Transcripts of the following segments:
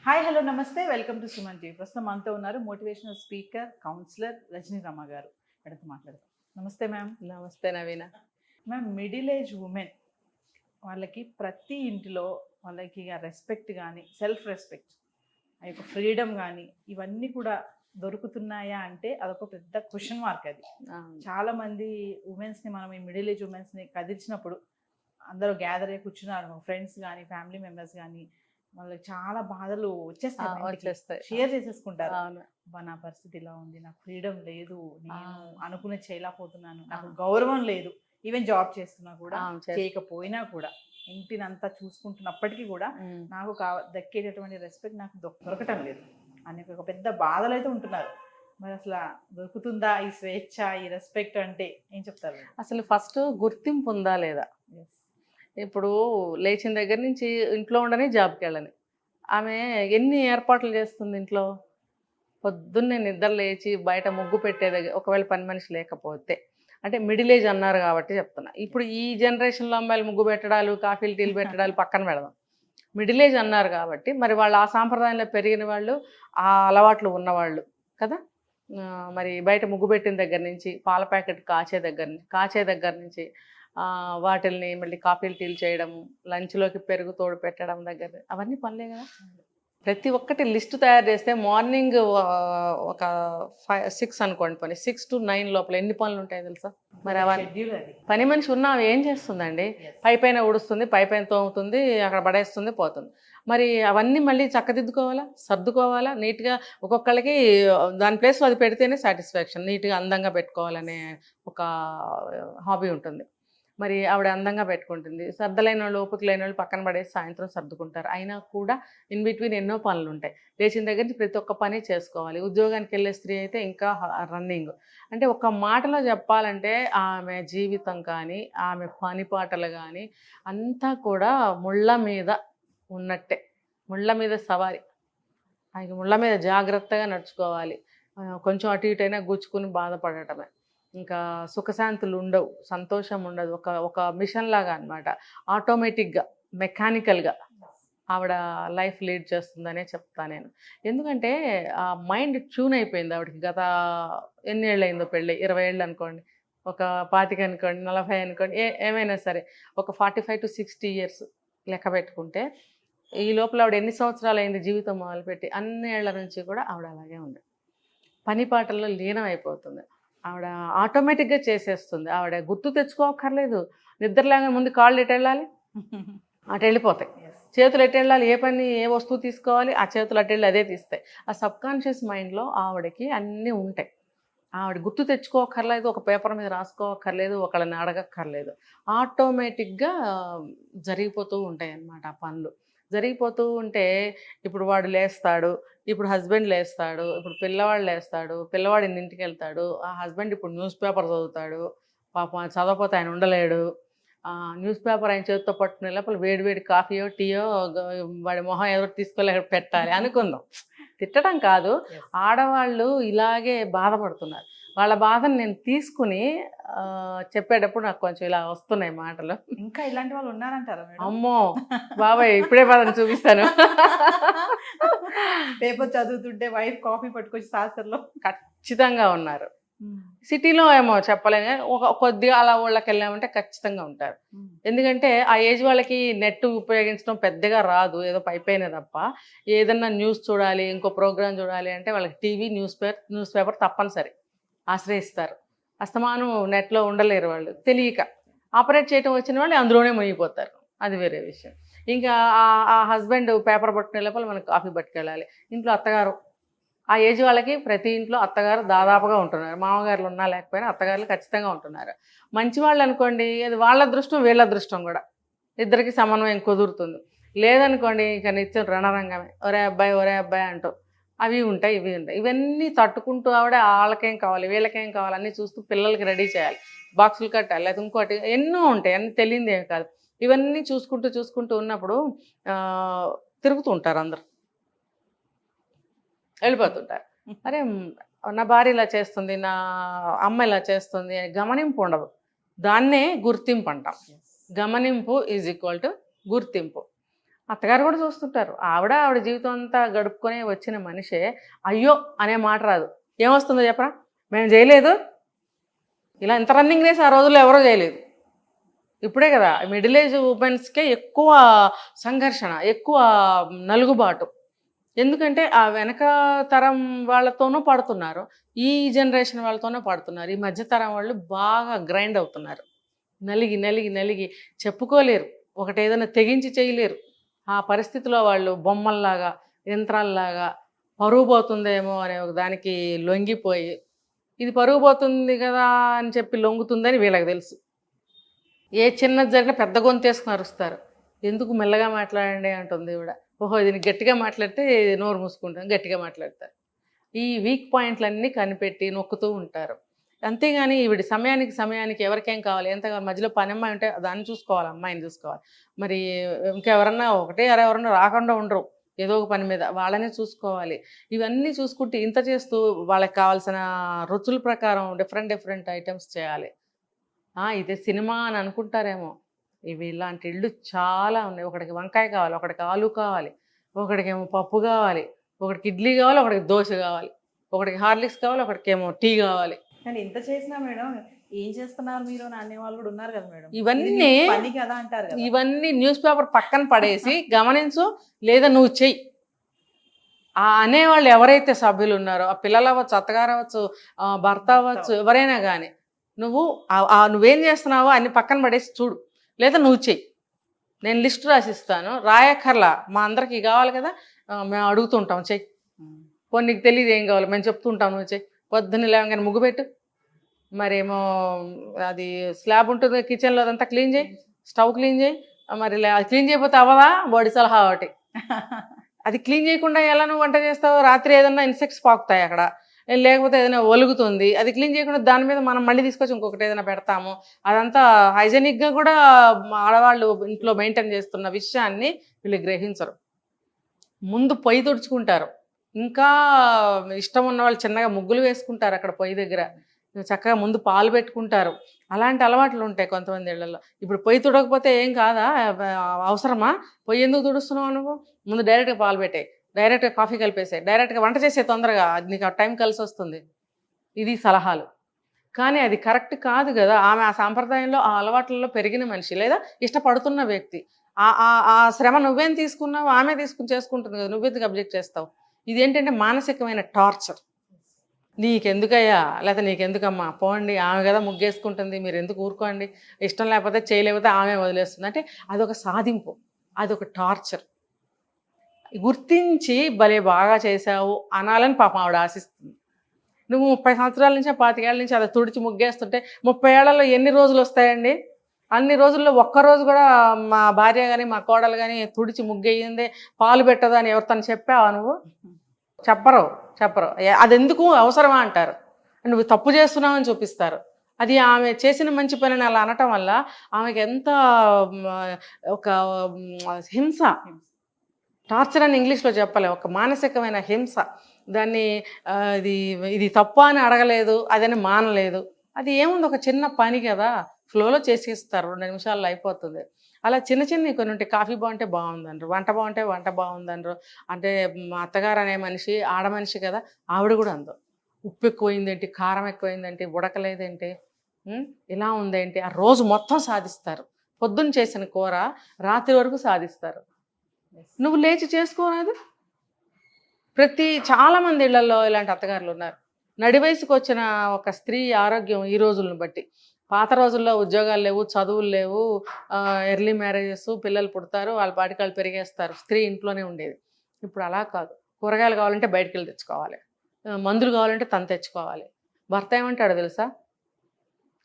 Hi hello నమస్తే welcome to Suman TV. ప్రస్తుతం మనతో ఉన్నారు motivational speaker counsellor Rajani Rama గారు. మేడంతో మాట్లాడదాం. నమస్తే మ్యామ్. నమస్తే Naveena. Ma'am, middle age women వాళ్ళకి ప్రతి ఇంటిలో వాళ్ళకి రెస్పెక్ట్ కానీ సెల్ఫ్ రెస్పెక్ట్ ఆ యొక్క ఫ్రీడమ్ కానీ ఇవన్నీ కూడా దొరుకుతున్నాయా అంటే అదొక పెద్ద క్వశ్చన్ మార్క్. అది చాలా మంది ఉమెన్స్ని మనం ఈ మిడిల్ ఏజ్ ఉమెన్స్ని కదిలిచినప్పుడు అందరూ గ్యాదర్ అయ్యి కూర్చున్నారు, ఫ్రెండ్స్ కానీ ఫ్యామిలీ మెంబర్స్ కానీ, వాళ్ళకి చాలా బాధలు వచ్చేస్తాయి, షేర్ చేసేసుకుంటారు. నా పరిస్థితి ఇలా ఉంది, నాకు ఫ్రీడమ్ లేదు, నేను అనుకునే చేయలేకపోతున్నాను, నాకు గౌరవం లేదు. ఈవెన్ జాబ్ చేస్తున్నా కూడా చేయకపోయినా కూడా ఇంటినంతా చూసుకుంటున్నప్పటికీ కూడా నాకు దక్కేటటువంటి రెస్పెక్ట్ నాకు దొరకటం లేదు అనే ఒక పెద్ద బాధలు అయితే ఉంటున్నారు. మరి అసలు దొరుకుతుందా ఈ స్వేచ్ఛ, ఈ రెస్పెక్ట్ అంటే ఏం చెప్తారు? అసలు ఫస్ట్ గుర్తింపు ఉందా లేదా? ఇప్పుడు లేచిన దగ్గర నుంచి ఇంట్లో ఉండని జాబ్కి వెళ్ళని ఆమె ఎన్ని ఏర్పాట్లు చేస్తుంది ఇంట్లో. పొద్దున్నే నిద్ర లేచి బయట ముగ్గు పెట్టే దగ్గర ఒకవేళ పని మనిషి లేకపోతే, అంటే మిడిల్ ఏజ్ అన్నారు కాబట్టి చెప్తున్నా. ఇప్పుడు ఈ జనరేషన్లో అమ్మాయిలు ముగ్గు పెట్టడాలు, కాఫీలు టీలు పెట్టడాలు పక్కన పెడదాం. మిడిల్ ఏజ్ అన్నారు కాబట్టి మరి వాళ్ళు ఆ సాంప్రదాయంలో పెరిగిన వాళ్ళు, ఆ అలవాట్లు ఉన్నవాళ్ళు కదా. మరి బయట ముగ్గు పెట్టిన దగ్గర నుంచి పాల ప్యాకెట్ కాచే దగ్గర నుంచి వాటిల్ని మళ్ళీ కాఫీలు టీలు చేయడము, లంచ్లోకి పెరుగు తోడు పెట్టడం దగ్గర అవన్నీ పనులే కదా. ప్రతి ఒక్కటి లిస్టు తయారు చేస్తే మార్నింగ్ ఒక 6 అనుకోండి, పని 6 to 9 లోపల ఎన్ని పనులు ఉంటాయి తెలుసా? మరి అవన్నీ పని మనిషి ఉన్నా ఏం చేస్తుందండి? పైపైన ఊడుస్తుంది, పైపైన తోముతుంది, అక్కడ పడేస్తుంది, పోతుంది. మరి అవన్నీ మళ్ళీ చక్కదిద్దుకోవాలా, సర్దుకోవాలా నీట్గా. ఒక్కొక్కళ్ళకి దాని ప్లేస్లో అది పెడితేనే సాటిస్ఫాక్షన్. నీట్గా అందంగా పెట్టుకోవాలనే ఒక హాబీ ఉంటుంది. మరి ఆవిడ అందంగా పెట్టుకుంటుంది. సర్దలేని వాళ్ళు, ఓపిక లేని వాళ్ళు పక్కన పడేసి సాయంత్రం సర్దుకుంటారు. అయినా కూడా ఇన్ బిట్వీన్ ఎన్నో పనులు ఉంటాయి. లేచిన దగ్గర నుంచి ప్రతి ఒక్క పని చేసుకోవాలి. ఉద్యోగానికి వెళ్ళే స్త్రీ అయితే ఇంకా రన్నింగ్. అంటే ఒక మాటలో చెప్పాలంటే ఆమె జీవితం కానీ, ఆమె పని పాటలు కానీ అంతా కూడా ముళ్ళ మీద ఉన్నట్టే. ముళ్ళ మీద సవారి. ఆయన ముళ్ళ మీద జాగ్రత్తగా నడుచుకోవాలి. కొంచెం అటు ఇటు అయినా గుచ్చుకుని బాధపడటమే. ఇంకా సుఖశాంతులు ఉండవు, సంతోషం ఉండదు. ఒక మిషన్ లాగా అనమాట. ఆటోమేటిక్గా, మెకానికల్గా ఆవిడ లైఫ్ లీడ్ చేస్తుందనే చెప్తా నేను. ఎందుకంటే ఆ మైండ్ ట్యూన్ అయిపోయింది ఆవిడకి. గత ఎన్ని ఏళ్ళు అయిందో పెళ్ళి? 20 ఏళ్ళు అనుకోండి, ఒక 25 అనుకోండి, 40 అనుకోండి, ఏమైనా సరే ఒక 45 to 60 years లెక్క పెట్టుకుంటే ఈ లోపల ఆవిడ ఎన్ని సంవత్సరాలు అయింది జీవితం మొదలుపెట్టి? అన్ని ఏళ్ల నుంచి కూడా ఆవిడ అలాగే ఉంది. పని పాటల్లో లీనం అయిపోతుంది. ఆవిడ ఆటోమేటిక్గా చేసేస్తుంది. ఆవిడ గుర్తు తెచ్చుకోక్కర్లేదు. నిద్రలాగా ముందు కాళ్ళు ఎటు వెళ్ళాలి, అటు వెళ్ళిపోతాయి. చేతులు ఎటు వెళ్ళాలి, ఏ పని ఏ వస్తువు తీసుకోవాలి, ఆ చేతులు అటు వెళ్ళి అదే తీస్తాయి. ఆ సబ్కాన్షియస్ మైండ్లో ఆవిడకి అన్నీ ఉంటాయి. ఆవిడ గుర్తు తెచ్చుకోక్కర్లేదు, ఒక పేపర్ మీద రాసుకోక్కర్లేదు, ఒకళ్ళని అడగక్కర్లేదు. ఆటోమేటిక్గా జరిగిపోతూ ఉంటాయి అన్నమాట ఆ పనులు. జరిగిపోతూ ఉంటే ఇప్పుడు వాడు లేస్తాడు, ఇప్పుడు హస్బెండ్ లేస్తాడు, ఇప్పుడు పిల్లవాడు లేస్తాడు, పిల్లవాడు ఇంటికి వెళ్తాడు, ఆ హస్బెండ్ ఇప్పుడు న్యూస్ పేపర్ చదువుతాడు. పాపం చదవకపోతే ఆయన ఉండలేడు. న్యూస్ పేపర్ ఆయన చేతితో పట్టుకునే లోపల వేడి కాఫీయో టీయో వాడి మొహం ఏదో తీసుకోలేక పెట్టాలి అనుకుందాం. తిట్టడం కాదు, ఆడవాళ్ళు ఇలాగే బాధపడుతున్నారు. వాళ్ళ బాధను నేను తీసుకుని చెప్పేటప్పుడు నాకు కొంచెం ఇలా వస్తున్నాయి మాటలు. ఇంకా ఇలాంటి వాళ్ళు ఉన్నారంటారా? అమ్మో బాబాయ్, ఇప్పుడే బాధను చూపిస్తాను. పేపర్ చదువుతుంటే వైఫ్ కాఫీ పట్టుకొచ్చి సాసర్లో ఖచ్చితంగా ఉన్నారు. సిటీలో ఏమో చెప్పలేము, ఒక కొద్దిగా అలా ఊళ్ళకి వెళ్ళామంటే ఖచ్చితంగా ఉంటారు. ఎందుకంటే ఆ ఏజ్ వాళ్ళకి నెట్ ఉపయోగించడం పెద్దగా రాదు, ఏదో పైపైన తప్ప. ఏదన్నా న్యూస్ చూడాలి, ఇంకో ప్రోగ్రామ్ చూడాలి అంటే వాళ్ళకి టీవీ, న్యూస్ పేపర్ తప్పనిసరి ఆశ్రయిస్తారు. అస్తమానం నెట్లో ఉండలేరు వాళ్ళు. తెలియక ఆపరేట్ చేయడం వచ్చిన వాళ్ళు అందులోనే మునిగిపోతారు, అది వేరే విషయం. ఇంకా ఆ హస్బెండ్ పేపర్ పట్టుకునే లోపల మనకు కాఫీ పట్టుకెళ్ళాలి. ఇంట్లో అత్తగారు, ఆ ఏజ్ వాళ్ళకి ప్రతి ఇంట్లో అత్తగారు దాదాపుగా ఉంటున్నారు. మామగారులు ఉన్నా లేకపోయినా అత్తగారులు ఖచ్చితంగా ఉంటున్నారు. మంచి వాళ్ళు అనుకోండి, అది వాళ్ళ అదృష్టం వీళ్ళ అదృష్టం కూడా, ఇద్దరికి సమన్వయం కుదురుతుంది. లేదనుకోండి ఇక నిత్యం రణరంగమే, ఒరే అబ్బాయి అంటూ అవి ఉంటాయి ఇవి ఉంటాయి. ఇవన్నీ తట్టుకుంటూ ఆవిడ వాళ్ళకేం కావాలి వీళ్ళకేం కావాలి అన్నీ చూస్తూ పిల్లలకి రెడీ చేయాలి, బాక్సులు కట్టాలి, లేదా ఇంకోటి ఎన్నో ఉంటాయి, అన్నీ తెలియదు ఏం కాదు. ఇవన్నీ చూసుకుంటూ ఉన్నప్పుడు తిరుగుతూ ఉంటారు, అందరు వెళ్ళిపోతుంటారు. అరే నా భార్య ఇలా చేస్తుంది, నా అమ్మ ఇలా చేస్తుంది, గమనింపు ఉండదు. దాన్నే గుర్తింపు అంటాం. గమనింపు ఈజ్ ఈక్వల్ టు గుర్తింపు. అత్తగారు కూడా చూస్తుంటారు. ఆవిడ జీవితం అంతా గడుపుకొని వచ్చిన మనిషే అయ్యో అనే మాట రాదు. ఏమొస్తుందో చెప్పరా, మేము చేయలేదు, ఇలా ఇంత రన్నింగ్ రేస్ ఆ రోజుల్లో ఎవరో చేయలేదు. ఇప్పుడే కదా మిడిల్ ఏజ్ ఉమెన్స్కే ఎక్కువ సంఘర్షణ, ఎక్కువ నలుగుబాటు. ఎందుకంటే ఆ వెనక తరం వాళ్ళతోనూ పడుతున్నారు, ఈ జనరేషన్ వాళ్ళతోనూ పడుతున్నారు. ఈ మధ్యతరం వాళ్ళు బాగా గ్రైండ్ అవుతున్నారు. నలిగి నలిగి నలిగి చెప్పుకోలేరు, ఒకటి ఏదైనా తెగించి చేయలేరు. ఆ పరిస్థితిలో వాళ్ళు బొమ్మల్లాగా, యంత్రాల్లాగా పరువు పోతుందేమో అనే ఒక దానికి లొంగిపోయి, ఇది పరుగు పోతుంది కదా అని చెప్పి లొంగుతుందని వీళ్ళకి తెలుసు. ఏ చిన్నది జరిగినా పెద్ద గొంతేసుకుని అరుస్తారు. ఎందుకు మెల్లగా మాట్లాడండి అంటుంది ఈవిడ. ఓహో ఇది గట్టిగా మాట్లాడితే నోరు మూసుకుంటాం, గట్టిగా మాట్లాడతారు. ఈ వీక్ పాయింట్లన్నీ కనిపెట్టి నొక్కుతూ ఉంటారు. అంతేగాని ఈవిడ సమయానికి ఎవరికేం కావాలి, ఎంత మధ్యలో పని అమ్మాయి ఉంటే దాన్ని చూసుకోవాలి, అమ్మాయిని చూసుకోవాలి. మరి ఇంకెవరన్నా ఎవరన్నా రాకుండా ఉండరు ఏదో ఒక పని మీద, వాళ్ళనే చూసుకోవాలి. ఇవన్నీ చూసుకుంటే ఇంత చేస్తూ వాళ్ళకి కావాల్సిన రుచుల ప్రకారం డిఫరెంట్ ఐటమ్స్ చేయాలి. ఇదే సినిమా అని అనుకుంటారేమో, ఇవి ఇలాంటి ఇళ్ళు చాలా ఉన్నాయి. ఒకడికి వంకాయ కావాలి, ఒకడికి ఆలు కావాలి, ఒకడికేమో పప్పు కావాలి, ఒకడికి ఇడ్లీ కావాలి, ఒకడికి దోశ కావాలి, ఒకడికి హార్లిక్స్ కావాలి, ఒకడికేమో టీ కావాలి. కానీ ఇంత చేసినా మేడం ఏం చేస్తున్నారు మీరు అని అనేవాళ్ళు కూడా ఉన్నారు కదా మేడం. ఇవన్నీ పని కదా అంటారు కదా. ఇవన్నీ న్యూస్ పేపర్ పక్కన పడేసి గమనించు, లేదా నువ్వు చెయ్యి. ఆ అనేవాళ్ళు ఎవరైతే సభ్యులు ఉన్నారో, ఆ పిల్లలు అవ్వచ్చు, అత్తగారు అవ్వచ్చు, భర్త అవ్వచ్చు, ఎవరైనా కానీ నువ్వేం చేస్తున్నావో అన్ని పక్కన పడేసి చూడు, లేదా నువ్వు చెయ్యి. నేను లిస్ట్ రాసిస్తాను, రాయక్కర్లా, మా అందరికి కావాలి కదా, మేము అడుగుతుంటాం చెయ్యి. పోనీ నీకు తెలియదు ఏం కావాలి, మేము చెప్తుంటాం, నువ్వు చెయ్యి. పొద్దున్న లేవగానే ముగ్గు పెట్టు, మరేమో అది స్లాబ్ ఉంటుంది కిచెన్లో, అదంతా క్లీన్ చేయి, స్టవ్ క్లీన్ చేయి. మరి అది క్లీన్ చేయకపోతే అవ్వదా, బాడీ సలహా ఒకటి. అది క్లీన్ చేయకుండా ఎలా నువ్వు వంట చేస్తావు? రాత్రి ఏదన్నా ఇన్సెక్ట్స్ పాకుతాయి అక్కడ, లేకపోతే ఏదైనా ఒలుగుతుంది, అది క్లీన్ చేయకుండా దాని మీద మనం మళ్ళీ తీసుకొచ్చి ఇంకొకటి ఏదైనా పెడతాము. అదంతా హైజెనిక్గా కూడా ఆడవాళ్ళు ఇంట్లో మెయింటైన్ చేస్తున్న విషయాన్ని వీళ్ళు గ్రహించరు. ముందు పొయ్యి తుడుచుకుంటారు, ఇంకా ఇష్టం ఉన్న వాళ్ళు చిన్నగా ముగ్గులు వేసుకుంటారు అక్కడ పొయ్యి దగ్గర, చక్కగా ముందు పాలు పెట్టుకుంటారు. అలాంటి అలవాట్లు ఉంటాయి కొంతమంది ఇళ్లలో. ఇప్పుడు పొయ్యి తుడకపోతే ఏం కాదా, అవసరమా, పొయ్యి ఎందుకు తుడుస్తున్నావు నువ్వు? ముందు డైరెక్ట్గా పాలు పెట్టాయి, డైరెక్ట్గా కాఫీ కలిపేసాయి, డైరెక్ట్గా వంట చేసే తొందరగా, అది నీకు ఆ టైం కలిసి వస్తుంది. ఇది సలహాలు. కానీ అది కరెక్ట్ కాదు కదా. ఆమె ఆ సాంప్రదాయంలో, ఆ అలవాట్లలో పెరిగిన మనిషి, లేదా ఇష్టపడుతున్న వ్యక్తి. ఆ శ్రమ నువ్వేం తీసుకున్నావు, ఆమె చేసుకుంటుంది కదా, నువ్వెందుకు అబ్జెక్ట్ చేస్తావు? ఇదేంటంటే మానసికమైన టార్చర్. నీకెందుకయ్యా, లేకపోతే నీకెందుకమ్మా, పోండి, ఆమె కదా ముగ్గేసుకుంటుంది, మీరు ఎందుకు ఊరుకోండి, ఇష్టం లేకపోతే చేయలేకపోతే ఆమె వదిలేస్తుంది అంటే అదొక సాధింపు, అదొక టార్చర్. గుర్తించి భలే బాగా చేశావు అనాలని పాపం ఆవిడ ఆశిస్తుంది. నువ్వు 30 సంవత్సరాల నుంచి 25 ఏళ్ళ నుంచి అది తుడిచి ముగ్గేస్తుంటే 30 ఏళ్లలో ఎన్ని రోజులు వస్తాయండి? అన్ని రోజుల్లో ఒక్కరోజు కూడా మా భార్య కానీ మా కోడలు కానీ తుడిచి ముగ్గేయిందే, పాలు పెట్టదా అని ఎవరితోని చెప్పావా నువ్వు? చెప్పరు. అది ఎందుకు అవసరమా అంటారు, నువ్వు తప్పు చేస్తున్నావు అని చూపిస్తారు. అది ఆమె చేసిన మంచి పనిని అలా అనటం వల్ల ఆమెకి ఎంత ఒక హింస, టార్చర్ అని ఇంగ్లీష్లో చెప్పలే, ఒక మానసికమైన హింస. దాన్ని ఇది తప్ప అని అడగలేదు, అదని మానలేదు. అది ఏముంది, ఒక చిన్న పని కదా, ఫ్లోలో చేసేస్తారు, 2 నిమిషాల్లో అయిపోతుంది. అలా చిన్న కొన్ని ఉంటాయి. కాఫీ బాగుంటే బాగుందనరు, వంట బాగుంటే వంట బాగుందనరు. అంటే మా అత్తగారు అనే మనిషి ఆడ మనిషి కదా, ఆవిడ కూడా అందో, ఉప్పు ఎక్కువైందేంటి, కారం ఎక్కువైందేంటి, ఉడకలేదేంటి, ఇలా ఉందేంటి, ఆ రోజు మొత్తం సాధిస్తారు. పొద్దున్న చేసిన కూర రాత్రి వరకు సాధిస్తారు. నువ్వు లేచి చేసుకోరాదు. చాలామంది ఇళ్లలో ఇలాంటి అత్తగారులు ఉన్నారు. నడి వయసుకు వచ్చిన ఒక స్త్రీ ఆరోగ్యం ఈ రోజులను బట్టి, పాత రోజుల్లో ఉద్యోగాలు లేవు, చదువులు లేవు, ఎర్లీ మ్యారేజెస్, పిల్లలు పుడతారు, వాళ్ళ పాటికి వాళ్ళు పెరిగేస్తారు, స్త్రీ ఇంట్లోనే ఉండేది. ఇప్పుడు అలా కాదు, కూరగాయలు కావాలంటే బయటికి వెళ్ళి తెచ్చుకోవాలి, మందులు కావాలంటే తను తెచ్చుకోవాలి. భర్త ఏమంటాడు తెలుసా,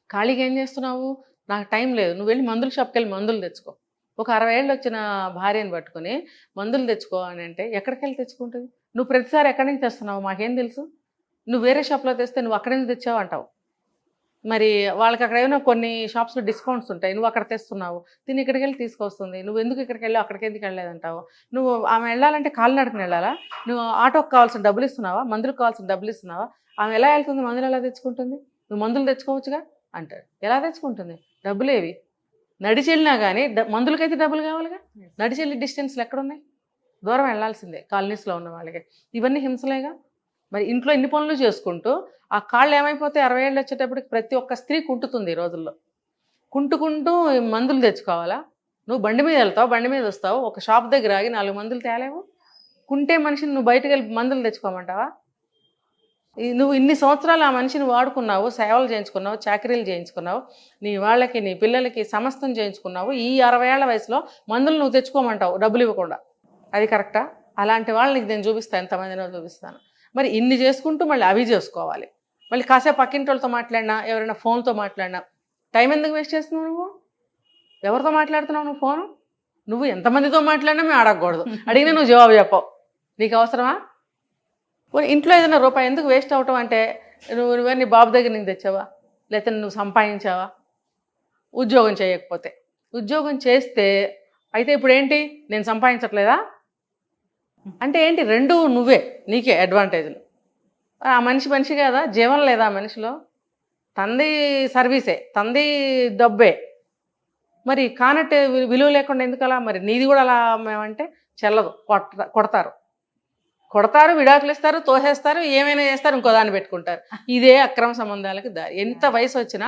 ఖాళీగా ఏం చేస్తున్నావు, నాకు టైం లేదు, నువ్వు వెళ్ళి మందుల షాప్కి వెళ్ళి మందులు తెచ్చుకో. ఒక 60 ఏళ్ళు వచ్చిన భార్యను పట్టుకుని మందులు తెచ్చుకో అని అంటే ఎక్కడికి వెళ్ళి తెచ్చుకుంటుంది? నువ్వు ప్రతిసారి ఎక్కడి నుంచి తెస్తున్నావు మాకేం తెలుసు, నువ్వు వేరే షాప్లో తెస్తే నువ్వు అక్కడి నుంచి తెచ్చావు అంటావు. మరి వాళ్ళకి అక్కడ ఏమైనా కొన్ని షాప్స్లో డిస్కౌంట్స్ ఉంటాయి, నువ్వు అక్కడ తెస్తున్నావు, తిని ఇక్కడికి వెళ్ళి తీసుకొస్తుంది, నువ్వు ఎందుకు ఇక్కడికి వెళ్ళావు, అక్కడికి ఎందుకు వెళ్ళలేదంటావు. నువ్వు ఆమె వెళ్ళాలంటే కాలినడకని వెళ్ళాలా, నువ్వు ఆటోకి కావాల్సిన డబ్బులు ఇస్తున్నావా, మందులకు కావాల్సిన డబ్బులు ఇస్తున్నావా, ఆమె ఎలా వెళ్తుంది, మందులు ఎలా తెచ్చుకుంటుంది, నువ్వు మందులు తెచ్చుకోవచ్చుగా అంటాడు. ఎలా తెచ్చుకుంటుంది, డబ్బులేవి, నడిచి వెళ్ళినా కానీ మందులకైతే డబ్బులు కావాలిగా. నడిచి వెళ్ళి డిస్టెన్స్లు ఎక్కడున్నాయి? దూరం వెళ్ళాల్సిందే కాలనీస్లో ఉన్న వాళ్ళకి. ఇవన్నీ హింసలేగా. మరి ఇంట్లో ఇన్ని పనులు చేసుకుంటూ ఆ కాళ్ళు ఏమైపోతే 60 ఏళ్ళు వచ్చేటప్పటికి ప్రతి ఒక్క స్త్రీ కుంటుతుంది ఈ రోజుల్లో. కుంటుకుంటూ మందులు తెచ్చుకోవాలా? నువ్వు బండి మీద వెళ్తావు, బండి మీద వస్తావు, ఒక షాప్ దగ్గర ఆగి 4 మందులు తేలేవు. కుంటే మనిషిని నువ్వు బయటకు వెళ్ళి మందులు తెచ్చుకోమంటావా? నువ్వు ఇన్ని సంవత్సరాలు ఆ మనిషిని వాడుకున్నావు, సేవలు చేయించుకున్నావు, చాకరీలు చేయించుకున్నావు, నీ వాళ్ళకి నీ పిల్లలకి సమస్తం చేయించుకున్నావు. ఈ 60 ఏళ్ల వయసులో మందులు నువ్వు తెచ్చుకోమంటావు డబ్బులు ఇవ్వకుండా. అది కరెక్టా? అలాంటి వాళ్ళని నేను చూపిస్తాను, ఎంతమందినో చూపిస్తాను. మరి ఇన్ని చేసుకుంటూ మళ్ళీ అవి చేసుకోవాలి. మళ్ళీ కాసేపు పక్కింటి వాళ్ళతో మాట్లాడినా, ఎవరైనా ఫోన్తో మాట్లాడినా టైం ఎందుకు వేస్ట్ చేస్తున్నావు? నువ్వు ఎవరితో మాట్లాడుతున్నావు? నువ్వు ఫోను నువ్వు ఎంతమందితో మాట్లాడినా మేము అడగకూడదు. అడిగినా నువ్వు జవాబు చెప్పవు. నీకు అవసరమా? ఇంట్లో ఏదైనా రూపాయి ఎందుకు వేస్ట్ అవటం అంటే నువ్వే నీ బాబు దగ్గర నుంచి తెచ్చావా, లేకపోతే నువ్వు సంపాదించావా? ఉద్యోగం చేయకపోతే. ఉద్యోగం చేస్తే అయితే ఇప్పుడు ఏంటి, నేను సంపాదించట్లేదా అంటే ఏంటి? రెండు నువ్వే, నీకే అడ్వాంటేజ్లు. ఆ మనిషి కదా, జీవం లేదా మనిషిలో? తంది సర్వీసే, తంది డబ్బే. మరి కానట్టే విలువ లేకుండా ఎందుకు అలా? మరి నీది కూడా అలా మేమంటే చెల్లదు. కొడతారు, విడాకులు ఇస్తారు, తోసేస్తారు, ఏమైనా చేస్తారు, ఇంకో దాన్ని పెట్టుకుంటారు. ఇదే అక్రమ సంబంధాలకు దారి. ఎంత వయసు వచ్చినా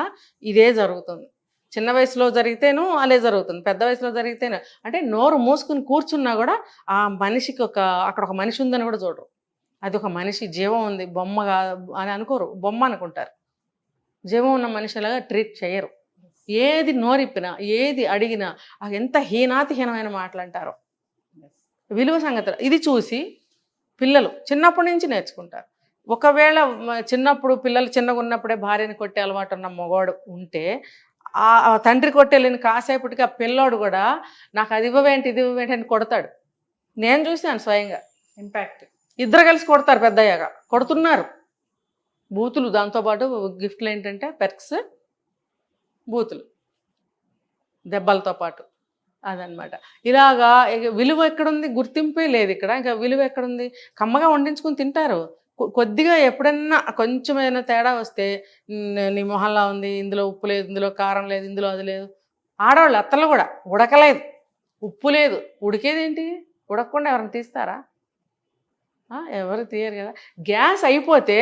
ఇదే జరుగుతుంది. చిన్న వయసులో జరిగితేనూ అదే జరుగుతుంది, పెద్ద వయసులో జరిగితేనే. అంటే నోరు మూసుకుని కూర్చున్నా కూడా ఆ మనిషికి అక్కడ ఒక మనిషి ఉందని కూడా చూడరు. అది ఒక మనిషి, జీవం ఉంది, బొమ్మగా అని అనుకోరు, బొమ్మ అనుకుంటారు. జీవం ఉన్న మనిషిలాగా ట్రీట్ చేయరు. ఏది నోరిప్పినా, ఏది అడిగినా ఎంత హీనాతిహీనమైన మాటలు అంటారో. విలువ సంగతులు ఇది చూసి పిల్లలు చిన్నప్పటి నుంచి నేర్చుకుంటారు. ఒకవేళ చిన్నప్పుడు పిల్లలు చిన్నగా ఉన్నప్పుడే భార్యని కొట్టే అలవాటు ఉన్న మగవాడు ఉంటే ఆ తండ్రి కొట్టేలేని కాసేపటికి ఆ పిల్లోడు కూడా నాకు అది ఇవ్వవేంటి, ఇది ఇవ్వవేంటి అని కొడతాడు. నేను చూశాను స్వయంగా. ఇంపాక్ట్ ఇద్దరు కలిసి కొడతారు, పెద్దయ్యాక కొడుతున్నారు. బూతులు, దాంతోపాటు గిఫ్ట్లు ఏంటంటే పెర్క్స్, బూతులు, దెబ్బలతో పాటు. అదనమాట. ఇలాగా విలువ ఎక్కడుంది? గుర్తింపే లేదు ఇక్కడ. ఇంకా విలువ ఎక్కడుంది? కమ్మగా వండించుకుని తింటారు. కొద్దిగా ఎప్పుడన్నా కొంచెమైనా తేడా వస్తే నీ మొహంలా ఉంది, ఇందులో ఉప్పు లేదు, ఇందులో కారం లేదు, ఇందులో అది లేదు. ఆడవాళ్ళు అత్తలు కూడా ఉడకలేదు, ఉప్పు లేదు. ఉడికేదేంటి? ఉడకకుండా ఎవరైనా తీస్తారా? ఎవరు తీయరు కదా. గ్యాస్ అయిపోతే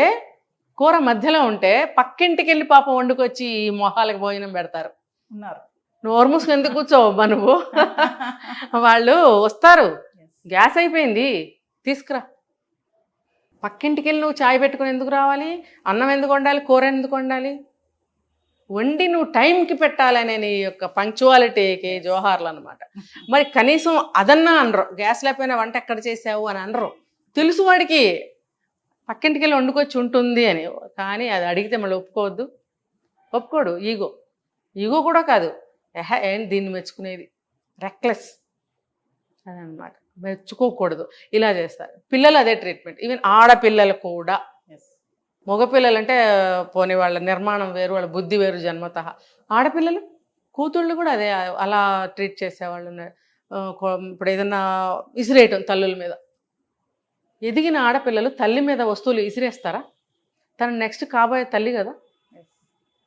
కూర మధ్యలో ఉంటే పక్కింటికి వెళ్ళి పాపం వండుకొచ్చి ఈ మొహాలకు భోజనం పెడతారు. ఉన్నారు. నోరు మూసుకుని ఎందుకు కూర్చోవబ్బా నువ్వు? వాళ్ళు వస్తారు, గ్యాస్ అయిపోయింది తీసుకురా. పక్కింటికి వెళ్ళి నువ్వు చాయ్ పెట్టుకుని ఎందుకు రావాలి? అన్నం ఎందుకు వండాలి? కూర ఎందుకు వండాలి? వండి నువ్వు టైంకి పెట్టాలనే నీ యొక్క పంక్చువాలిటీకి జోహార్లు అనమాట. మరి కనీసం అదన్నా అనరు. గ్యాస్ లేకపోయినా వంట ఎక్కడ చేసావు అని అనరు. తెలుసు వాడికి పక్కింటికి వెళ్ళి వండుకొచ్చి ఉంటుంది అని. కానీ అది అడిగితే మళ్ళీ ఒప్పుకోడు. ఈగో కూడా కాదు, ఏంటి దీన్ని మెచ్చుకునేది, రెక్లెస్ అదనమాట. మెచ్చుకోకూడదు, ఇలా చేస్తారు పిల్లలు. అదే ట్రీట్మెంట్. ఈవెన్ ఆడపిల్లలు కూడా. మగపిల్లలు అంటే పోనీ వాళ్ళ నిర్మాణం వేరు, వాళ్ళ బుద్ధి వేరు జన్మతః. ఆడపిల్లలు, కూతుళ్ళు కూడా అదే అలా ట్రీట్ చేసేవాళ్ళు ఉన్నారు. ఇప్పుడు ఏదన్నా విసిరేయటం తల్లుల మీద. ఎదిగిన ఆడపిల్లలు తల్లి మీద వస్తువులు విసిరేస్తారా? తన నెక్స్ట్ కాబోయే తల్లి కదా.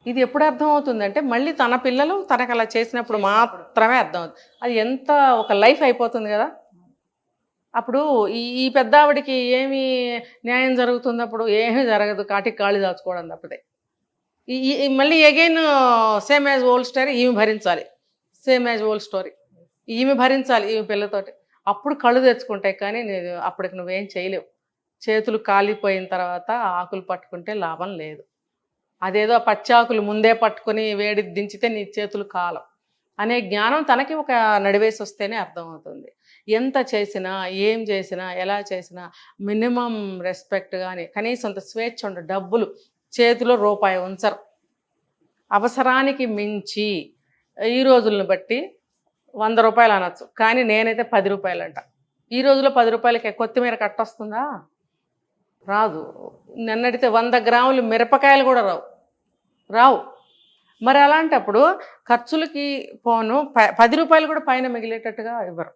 ఇది ఎప్పుడు అర్థమవుతుందంటే మళ్ళీ తన పిల్లలు తనకు అలా చేసినప్పుడు మాత్రమే అర్థమవుతుంది. అది ఎంత ఒక లైఫ్ అయిపోతుంది కదా. అప్పుడు ఈ పెద్ద ఆవిడికి ఏమి న్యాయం జరుగుతుంది? అప్పుడు ఏమీ జరగదు, కాటికి కాళ్ళు దాచుకోవడం తప్పితే. మళ్ళీ again same as old story, ఈమె భరించాలి. సేమ్ యాజ్ ఓల్డ్ స్టోరీ, ఈమె భరించాలి ఈమె పిల్లతోటి. అప్పుడు కళ్ళు తెచ్చుకుంటాయి. కానీ అప్పటికి నువ్వేం చేయలేవు. చేతులు కాలిపోయిన తర్వాత ఆకులు పట్టుకుంటే లాభం లేదు. అదేదో పచ్చాకులు ముందే పట్టుకొని వేడి దించితే నీ చేతులు కాలం అనే జ్ఞానం తనకి ఒక నడివేసి వస్తేనే అర్థమవుతుంది. ఎంత చేసినా, ఏం చేసినా, ఎలా చేసినా మినిమం రెస్పెక్ట్ కానీ కనీసం అంత స్వేచ్ఛ ఉండదు. డబ్బులు చేతిలో రూపాయి ఉంచరు. అవసరానికి మించి ఈ రోజులను బట్టి 100 రూపాయలు అనొచ్చు, కానీ నేనైతే 10 రూపాయలు అంట. ఈ రోజులో 10 రూపాయలకి కొత్తిమీర కట్టొస్తుందా? రాదు. నన్నడితే 100 గ్రాములు మిరపకాయలు కూడా రావు. మరి అలాంటప్పుడు ఖర్చులకి పోను 10 రూపాయలు కూడా పైన మిగిలేటట్టుగా ఇవ్వరు.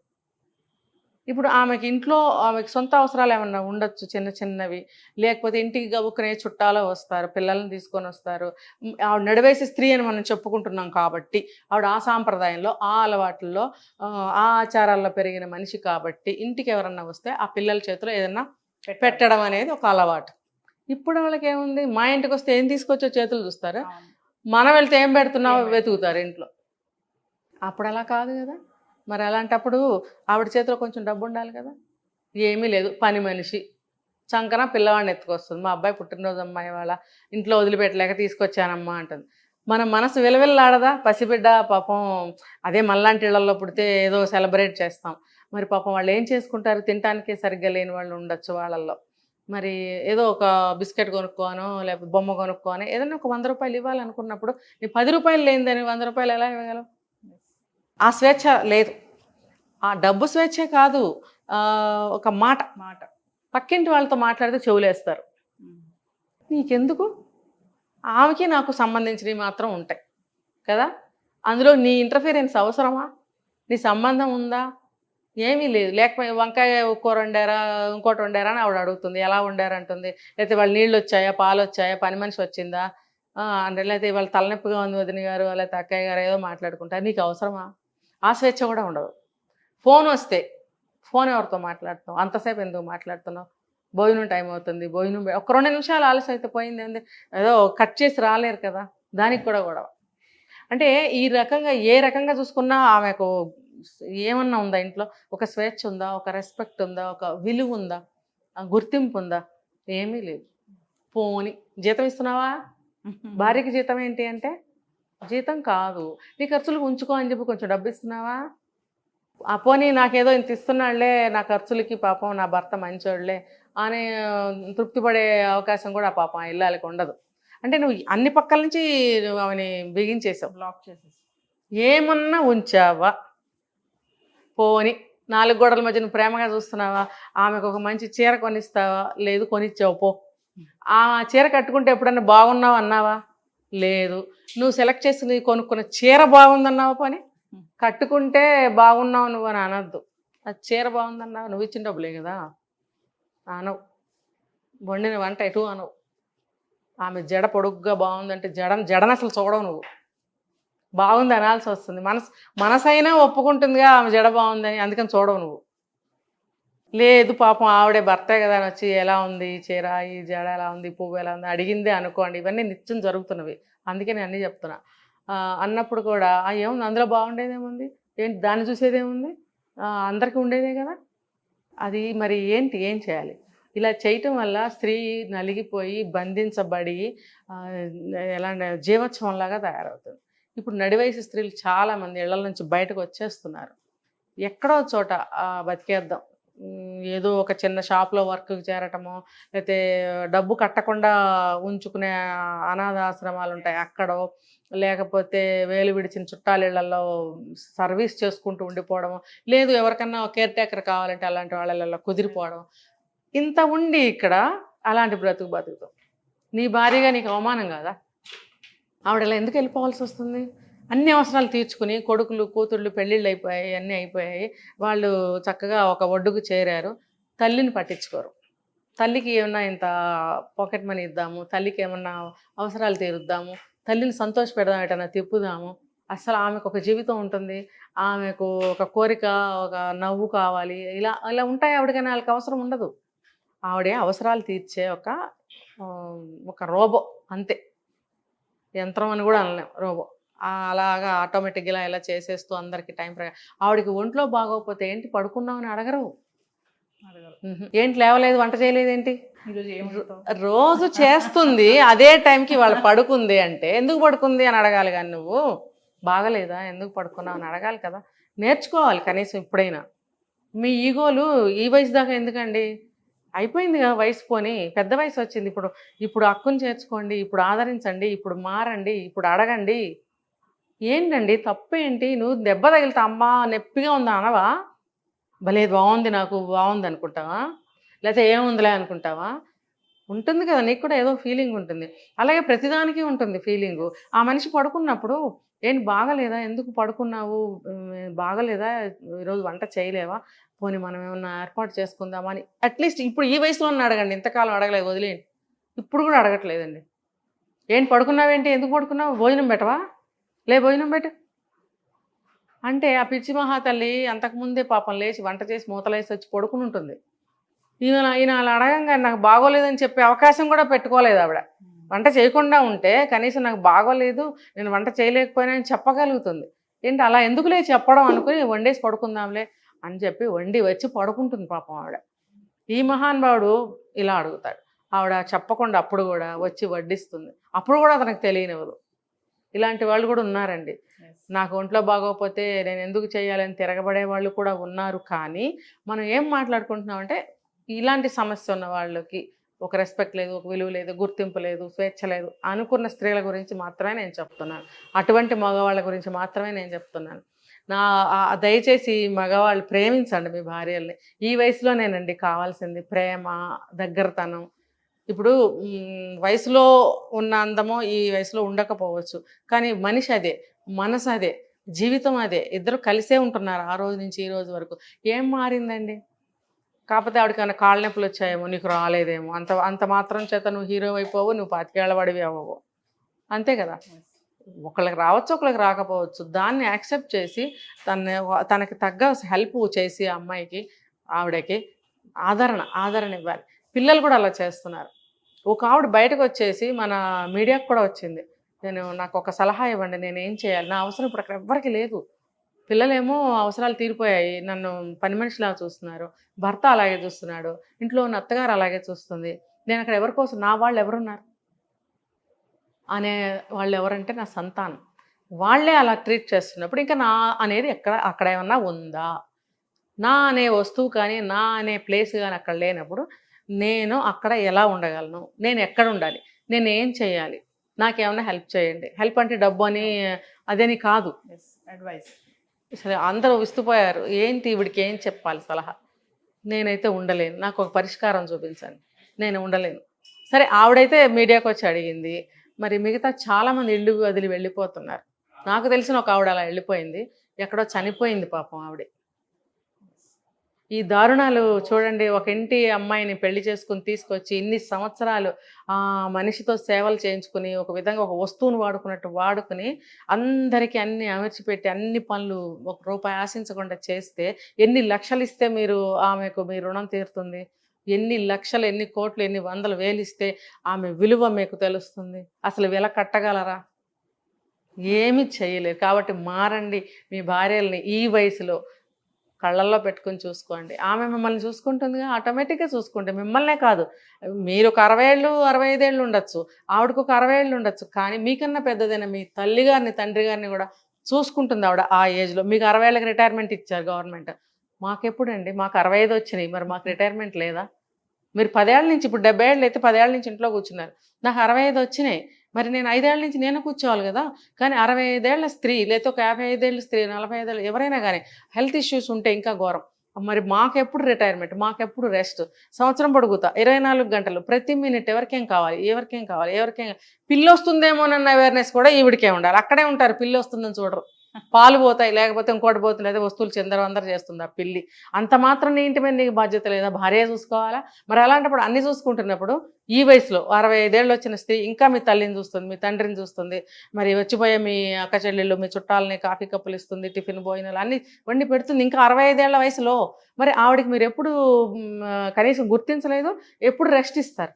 ఇప్పుడు ఆమెకి ఇంట్లో ఆమెకి సొంత అవసరాలు ఏమన్నా ఉండొచ్చు, చిన్న చిన్నవి. లేకపోతే ఇంటికి గబుక్కునే చుట్టాలు వస్తారు, పిల్లల్ని తీసుకొని వస్తారు. ఆవిడ నడివేసి స్త్రీ అని మనం చెప్పుకుంటున్నాం కాబట్టి, ఆవిడ ఆ సాంప్రదాయంలో, ఆ అలవాట్లలో, ఆ ఆచారాల్లో పెరిగిన మనిషి కాబట్టి, ఇంటికి ఎవరన్నా వస్తే ఆ పిల్లల చేతిలో ఏదన్నా పెట్టడం అనేది ఒక అలవాటు. ఇప్పుడు వాళ్ళకి ఏముంది, మా ఇంటికి వస్తే ఏం తీసుకొచ్చో చేతులు చూస్తారు, అవును. మనం వెళ్తే ఏం పెడుతున్నావు ఏం వెతుకుతారు ఇంట్లో. అప్పుడు అలా కాదు కదా. మరి అలాంటప్పుడు ఆవిడ చేతిలో కొంచెం డబ్బు ఉండాలి కదా. ఏమీ లేదు, పని మనిషి చంకన పిల్లవాడిని ఎత్తుకొస్తుంది. మా అబ్బాయి పుట్టినరోజు అమ్మాయి వాళ్ళ ఇంట్లో వదిలిపెట్టలేక తీసుకొచ్చానమ్మా అంటుంది. మన మనసు విలవిల్లాడదా, పసిబిడ్డ పాపం. అదే మళ్ళాంటి ఇళ్లలో పుడితే ఏదో సెలబ్రేట్ చేస్తాం. మరి పాపం వాళ్ళు ఏం చేసుకుంటారు, తినటానికే సరిగ్గా లేని వాళ్ళు ఉండొచ్చు వాళ్ళల్లో. మరి ఏదో ఒక బిస్కెట్ కొనుక్కోనో లేకపోతే బొమ్మ కొనుక్కోనో ఏదైనా ఒక 100 రూపాయలు ఇవ్వాలనుకున్నప్పుడు నీ 10 రూపాయలు లేనిదని 100 రూపాయలు ఎలా ఇవ్వగలవు? ఆ స్వేచ్ఛ లేదు. ఆ డబ్బు స్వేచ్ఛే కాదు, ఒక మాట మాట. పక్కింటి వాళ్ళతో మాట్లాడితే చెవులేస్తారు. నీకెందుకు? ఆమెకి నాకు సంబంధించినవి మాత్రం ఉంటాయి కదా. అందులో నీ ఇంటర్ఫీరెన్స్ అవసరమా? నీ సంబంధం ఉందా? ఏమీ లేదు. లేకపోతే వంకాయ కూర వండారా, ఇంకోటి వండారా అని ఆవిడ అడుగుతుంది. ఎలా వండారంటుంది. లేకపోతే వాళ్ళు నీళ్ళు వచ్చాయా, పాలు వచ్చాయా, పని మనిషి వచ్చిందా, అంటే లేకపోతే వాళ్ళ తలనొప్పిగా ఉంది వదిన గారు లేకపోతే అక్కయ్య గారు ఏదో మాట్లాడుకుంటారు. నీకు అవసరమా? ఆ స్వేచ్ఛ కూడా ఉండదు. ఫోన్ వస్తే ఫోన్ ఎవరితో మాట్లాడుతున్నావు, అంతసేపు ఎందుకు మాట్లాడుతున్నావు, భోజనం టైం అవుతుంది, భోజనం ఒక 2 నిమిషాలు ఆలస్యం అయితే పోయింది ఏంది, ఏదో కట్ చేసి రాలేరు కదా, దానికి కూడా గొడవ. అంటే ఈ రకంగా ఏ రకంగా చూసుకున్నా ఆమెకు ఏమన్నా ఉందా ఇంట్లో? ఒక స్వేచ్ఛ ఉందా, ఒక రెస్పెక్ట్ ఉందా, ఒక విలువ ఉందా, గుర్తింపు ఉందా? ఏమీ లేదు. పోని జీతం ఇస్తున్నావా, భార్యకి జీతం ఏంటి అంటే జీతం కాదు, నీ ఖర్చులకు ఉంచుకో అని చెప్పి కొంచెం డబ్బు ఇస్తున్నావా? ఆ పోనీ నాకేదో ఇంత ఇస్తున్నాడులే నా ఖర్చులకి, పాపం నా భర్త మంచోడులే అని తృప్తి పడే అవకాశం కూడా ఆ పాపం ఆ ఇల్లాలకి ఉండదు. అంటే నువ్వు అన్ని పక్కల నుంచి నువ్వు ఆమెని బిగించేసావు. బ్లాక్ చేసేసి ఏమన్నా ఉంచావా? పోని 4 గోడల మధ్య నువ్వు ప్రేమగా చూస్తున్నావా? ఆమెకు ఒక మంచి చీర కొనిస్తావా? లేదు, కొనిచ్చావు పో. ఆ చీర కట్టుకుంటే ఎప్పుడన్నా బాగున్నావు అన్నావా? లేదు. నువ్వు సెలెక్ట్ చేసి నీ కొనుక్కున్న చీర బాగుందన్నావా? పోనీ కట్టుకుంటే బాగున్నావు నువ్వు అని అనద్దు. అది చీర బాగుందన్నావు, నువ్వు ఇచ్చిన డబ్బులే కదా అనవు. వండిన వంట ఎటు అనవు. ఆమె జడ పొడుగ్గా బాగుందంటే జడను అసలు చూడవు నువ్వు. బాగుంది అనాల్సి వస్తుంది. మనసైనా ఒప్పుకుంటుందిగా ఆమె జడ బాగుందని, అందుకని చూడవు నువ్వు. లేదు పాపం ఆవిడే భర్తే కదా అని వచ్చి ఎలా ఉంది చీర, ఈ జడ ఎలా ఉంది, పువ్వు ఎలా ఉంది అడిగిందే అనుకోండి. ఇవన్నీ నిత్యం జరుగుతున్నవి, అందుకే నేను అన్నీ చెప్తున్నా. అన్నప్పుడు కూడా ఏముంది అందులో బాగుండేదేముంది, ఏంటి దాన్ని చూసేదేముంది, అందరికీ ఉండేదే కదా. అది మరి ఏంటి, ఏం చేయాలి? ఇలా చేయటం వల్ల స్త్రీ నలిగిపోయి బంధించబడి ఎలా జీవోత్సవంలాగా తయారవుతుంది. ఇప్పుడు నడివయసు స్త్రీలు చాలామంది ఇళ్ల నుంచి బయటకు వచ్చేస్తున్నారు. ఎక్కడో చోట బతికేద్దాం, ఏదో ఒక చిన్న షాప్లో వర్క్కి చేరటమో, లేకపోతే డబ్బు కట్టకుండా ఉంచుకునే అనాథాశ్రమాలు ఉంటాయి అక్కడో, లేకపోతే వేలు విడిచిన చుట్టాలిళ్లలో సర్వీస్ చేసుకుంటూ ఉండిపోవడము, లేదు ఎవరికన్నా కేర్ టేకర్ కావాలంటే అలాంటి వాళ్ళల్లో కుదిరిపోవడం. ఇంత ఉండి ఇక్కడ అలాంటి బతుకుతాం. నీ భార్యగా నీకు అవమానం కాదా? ఆవిడ ఇలా ఎందుకు వెళ్ళిపోవాల్సి వస్తుంది? అన్ని అవసరాలు తీర్చుకుని కొడుకులు కూతుళ్ళు పెళ్ళిళ్ళు అయిపోయాయి, అన్నీ అయిపోయాయి, వాళ్ళు చక్కగా ఒక ఒడ్డుకు చేరారు. తల్లిని పట్టించుకోరు. తల్లికి ఏమన్నా ఇంత పాకెట్ మనీ ఇద్దాము, తల్లికి ఏమన్నా అవసరాలు తీరుద్దాము, తల్లిని సంతోష పెడదాం, ఎటన్నా తిప్పుదాము. అసలు ఆమెకు ఒక జీవితం ఉంటుంది, ఆమెకు ఒక కోరిక, ఒక నవ్వు కావాలి, ఇలా ఇలా ఉంటాయి ఆవిడకైనా వాళ్ళకి అవసరం ఉండదు. ఆవిడే అవసరాలు తీర్చే ఒక రోబో అంతే, యంత్రం అని కూడా అనలేం, రోబో. అలాగా ఆటోమేటిక్గా ఇలా చేసేస్తూ అందరికీ టైం ఆవిడకి ఒంట్లో బాగోకపోతే ఏంటి పడుకున్నామని అడగరు. ఏంటి లేవలేదు, వంట చేయలేదు ఏంటి, రోజు చేస్తుంది అదే టైంకి వాళ్ళు పడుకుంది అంటే ఎందుకు పడుకుంది అని అడగాలి. కానీ నువ్వు బాగలేదా ఎందుకు పడుకున్నావు అని అడగాలి కదా. నేర్చుకోవాలి కనీసం ఇప్పుడైనా. మీ ఈగోలు ఈ వయసు దాకా ఎందుకండి? అయిపోయింది కదా వయసు, పోని పెద్ద వయసు వచ్చింది. ఇప్పుడు హక్కును చేర్చుకోండి, ఇప్పుడు ఆదరించండి, ఇప్పుడు మారండి, ఇప్పుడు అడగండి. ఏంటండి తప్పేంటి? నువ్వు దెబ్బ తగిలితే అమ్మా నొప్పిగా ఉందా అనవా? భలే బాగుంది, నాకు బాగుంది అనుకుంటావా? లేకపోతే ఏముందిలే అనుకుంటావా? ఉంటుంది కదా, నీకు కూడా ఏదో ఫీలింగ్ ఉంటుంది. అలాగే ప్రతిదానికి ఉంటుంది ఫీలింగు. ఆ మనిషి పడుకున్నప్పుడు ఏంటి బాగలేదా, ఎందుకు పడుకున్నావు, బాగలేదా, ఈరోజు వంట చేయలేవా, పోనీ మనం ఏమన్నా ఏర్పాటు చేసుకుందామా అని అట్లీస్ట్ ఇప్పుడు ఈ వయసులో అడగండి, ఇంతకాలం అడగలేదు, వదిలేయండి. ఇప్పుడు కూడా అడగట్లేదండి. ఏంటి పడుకున్నావేంటి, ఎందుకు పడుకున్నావు, భోజనం పెట్టవా, లే భోజనం పెట్టు అంటే ఆ పిచ్చి మహాతల్లి అంతకుముందే పాపం లేచి వంట చేసి మూతలేసి వచ్చి పడుకుని ఉంటుంది. ఈయన అలా అడగంగా నాకు బాగోలేదని చెప్పే అవకాశం కూడా పెట్టుకోలేదు ఆవిడ. వంట చేయకుండా ఉంటే కనీసం నాకు బాగోలేదు, నేను వంట చేయలేకపోయినా అని చెప్పగలుగుతుంది. ఏంటి అలా ఎందుకులే చెప్పడం అనుకుని వండేసి పడుకుందాంలే అని చెప్పి వండి వచ్చి పడుకుంటుంది పాపం ఆవిడ. ఈ మహానుభావుడు ఇలా అడుగుతాడు. ఆవిడ చెప్పకుండా అప్పుడు కూడా వచ్చి వడ్డిస్తుంది. అప్పుడు కూడా అతనికి తెలియనివ్వదు. ఇలాంటి వాళ్ళు కూడా ఉన్నారండి. నాకు ఒంట్లో బాగోకపోతే నేను ఎందుకు చేయాలని తిరగబడే వాళ్ళు కూడా ఉన్నారు. కానీ మనం ఏం మాట్లాడుకుంటున్నామంటే ఇలాంటి సమస్య ఉన్న వాళ్ళకి ఒక రెస్పెక్ట్ లేదు, ఒక విలువ లేదు, గుర్తింపు లేదు, స్వేచ్ఛ లేదు అనుకున్న స్త్రీల గురించి మాత్రమే నేను చెప్తున్నాను. అటువంటి మగవాళ్ళ గురించి మాత్రమే నేను చెప్తున్నాను. దయచేసి మగవాళ్ళు ప్రేమించండి మీ భార్యల్ని. ఈ వయసులోనేనండి కావాల్సింది ప్రేమ, దగ్గరతనం. ఇప్పుడు వయసులో ఉన్న అందమో ఈ వయసులో ఉండకపోవచ్చు, కానీ మనిషి అదే, మనసు అదే, జీవితం అదే. ఇద్దరు కలిసే ఉంటున్నారు ఆ రోజు నుంచి ఈ రోజు వరకు. ఏం మారిందండి? కాకపోతే ఆవిడకన్నా కాళ్ళ నొప్పులు వచ్చాయేమో, నీకు రాలేదేమో, అంత మాత్రం చేత నువ్వు హీరో అయిపోవు, నువ్వు 25 ఏళ్ల వాడివి అవ్వవు. అంతే కదా. ఒకళ్ళకి రావచ్చు, ఒకళ్ళకి రాకపోవచ్చు. దాన్ని యాక్సెప్ట్ చేసి తనకి తగ్గ హెల్ప్ చేసి ఆ అమ్మాయికి, ఆవిడకి ఆదరణ ఇవ్వాలి. పిల్లలు కూడా అలా చేస్తున్నారు. ఒక ఆవిడ బయటకు వచ్చేసి మన మీడియాకు కూడా వచ్చింది, నాకు ఒక సలహా ఇవ్వండి, నేనేం చేయాలి, నా అవసరం ఇప్పుడు అక్కడ ఎవ్వరికి లేదు. పిల్లలేమో అవసరాలు తీరిపోయాయి, నన్ను పని మనిషిలా చూస్తున్నారు, భర్త అలాగే చూస్తున్నాడు, ఇంట్లో ఉన్న అత్తగారు అలాగే చూస్తుంది, నేను అక్కడ ఎవరి కోసం, నా వాళ్ళు ఎవరున్నారు అనే వాళ్ళు ఎవరంటే నా సంతానం. వాళ్ళే అలా ట్రీట్ చేస్తున్నప్పుడు ఇంకా నా అనేది అక్కడ ఏమన్నా ఉందా? నా అనే వస్తువు కానీ, నా అనే ప్లేస్ కానీ అక్కడ లేనప్పుడు నేను అక్కడ ఎలా ఉండగలను, నేను ఎక్కడ ఉండాలి, నేను ఏం చేయాలి, నాకేమన్నా హెల్ప్ చేయండి. హెల్ప్ అంటే డబ్బు అని అదేని కాదు, అడ్వైస్. సరే అందరూ విస్తుపోయారు, ఏంటి ఈవిడికి ఏం చెప్పాలి సలహా. నేనైతే ఉండలేను, నాకు ఒక పరిష్కారం చూపించండి, నేను ఉండలేను. సరే ఆవిడైతే మీడియాకి వచ్చి అడిగింది. మరి మిగతా చాలామంది ఇల్లు వదిలి వెళ్ళిపోతున్నారు. నాకు తెలిసిన ఒక ఆవిడ అలా వెళ్ళిపోయింది, ఎక్కడో చనిపోయింది పాపం ఆవిడ. ఈ దారుణాలు చూడండి. ఒక ఇంటి అమ్మాయిని పెళ్లి చేసుకుని తీసుకొచ్చి ఇన్ని సంవత్సరాలు ఆ మనిషితో సేవలు చేయించుకుని ఒక విధంగా ఒక వస్తువును వాడుకున్నట్టు వాడుకుని అందరికీ అన్ని అమర్చిపెట్టి అన్ని పనులు ₹1 ఆశించకుండా చేస్తే ఎన్ని లక్షలు ఇస్తే ఆమెకు మీ రుణం తీరుతుంది? ఎన్ని లక్షలు, ఎన్ని కోట్లు, ఎన్ని వందల వేలు ఇస్తే ఆమె విలువ మీకు తెలుస్తుంది? అసలు వెల కట్టగలరా? ఏమీ చేయలేరు. కాబట్టి మారండి. మీ భార్యల్ని ఈ వయసులో కళ్ళల్లో పెట్టుకుని చూసుకోండి. ఆమె మిమ్మల్ని చూసుకుంటుందిగా, ఆటోమేటిక్గా చూసుకుంటే మిమ్మల్నే కాదు, మీరు ఒక 60 ఏళ్ళు 65 ఏళ్ళు ఉండొచ్చు, ఆవిడకు ఒక 60 ఏళ్ళు ఉండొచ్చు, కానీ మీకన్నా పెద్దదైన మీ తల్లి గారిని, తండ్రి గారిని కూడా చూసుకుంటుంది ఆవిడ ఆ ఏజ్లో. మీకు 60 ఏళ్ళకి రిటైర్మెంట్ ఇచ్చారు గవర్నమెంట్, మాకెప్పుడండి? మాకు 65 వచ్చినాయి, మరి మాకు రిటైర్మెంట్ లేదా? మీరు 10 ఏళ్ళ నుంచి, ఇప్పుడు 70 ఏళ్ళు అయితే 10 ఏళ్ళ నుంచి ఇంట్లో కూర్చున్నారు, నాకు 65 వచ్చినాయి, మరి నేను 5 ఏళ్ళ నుంచి నేను కూర్చోవాలి కదా. కానీ 65 ఏళ్ల స్త్రీ, లేకపోతే ఒక 55 ఏళ్ళ స్త్రీ, 45 ఏళ్ళు ఎవరైనా కానీ హెల్త్ ఇష్యూస్ ఉంటే ఇంకా ఘోరం. మరి మాకెప్పుడు రిటైర్మెంట్, మాకెప్పుడు రెస్ట్? సంవత్సరం పొడుగుతా 24 గంటలు ప్రతి మినిట్ ఎవరికేం కావాలి, ఎవరికేం పిల్లి వస్తుందేమోనన్న అవేర్నెస్ కూడా ఈవిడికే ఉండాలి. అక్కడే ఉంటారు, పిల్లి వస్తుందని చూడరు. పాలు పోతాయి, లేకపోతే ఇంకోటి పోతుంది, లేదా వస్తువులు అందరూ చేస్తుంది ఆ పిల్లి. అంత మాత్రం నీ ఇంటి మీద నీకు బాధ్యత లేదా? భార్య చూసుకోవాలా? మరి అలాంటప్పుడు అన్ని చూసుకుంటున్నప్పుడు ఈ వయసులో 65 ఏళ్ళు వచ్చిన స్త్రీ ఇంకా మీ తల్లిని చూస్తుంది, మీ తండ్రిని చూస్తుంది, మరి వచ్చిపోయే మీ అక్క చెల్లెళ్ళు, మీ చుట్టాలని కాఫీ కప్పులు ఇస్తుంది, టిఫిన్ భోజనాలు అన్నీ వండి పెడుతుంది ఇంకా 65 ఏళ్ల వయసులో. మరి ఆవిడకి మీరు ఎప్పుడు కనీసం గుర్తించలేదు, ఎప్పుడు రెస్ట్ ఇస్తారు?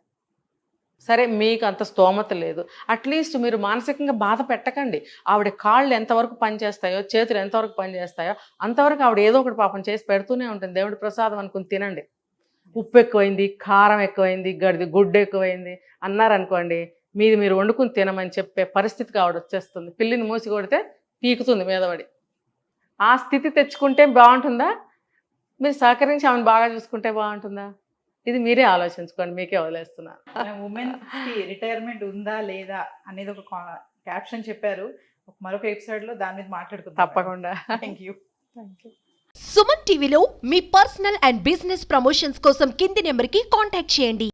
సరే మీకు అంత స్తోమత లేదు, అట్లీస్ట్ మీరు మానసికంగా బాధ పెట్టకండి. ఆవిడ కాళ్ళు ఎంతవరకు పనిచేస్తాయో, చేతులు ఎంతవరకు పనిచేస్తాయో అంతవరకు ఆవిడ ఏదో ఒకటి పాపం చేసి పెడుతూనే ఉంటుంది. దేవుడి ప్రసాదం అనుకుని తినండి. ఉప్పు ఎక్కువైంది, కారం ఎక్కువైంది, గుడ్డు ఎక్కువైంది అన్నారనుకోండి, మీరు వండుకుని తినమని చెప్పే పరిస్థితికి ఆవిడ వచ్చేస్తుంది. పిల్లిని మూసి కొడితే పీకుతుంది మీదపడి. ఆ స్థితి తెచ్చుకుంటే బాగుంటుందా? మీరు సహకరించి ఆమెను బాగా చూసుకుంటే బాగుంటుందా? ఇది మీరే ఆలోచించుకోండి, మీకే వదిలేస్తున్నాను. ఉమెన్స్కి రిటైర్మెంట్ ఉందా లేదా అనేది ఒక క్యాప్షన్ చెప్పారు. మరొక ఎపిసోడ్లో దాని మీద మాట్లాడుకుందాం. తప్పకుండా. Thank you. సుమన్ టీవీలో మీ పర్సనల్ అండ్ బిజినెస్ ప్రమోషన్స్ కోసం కింది నెంబర్కి కాంటాక్ట్ చేయండి.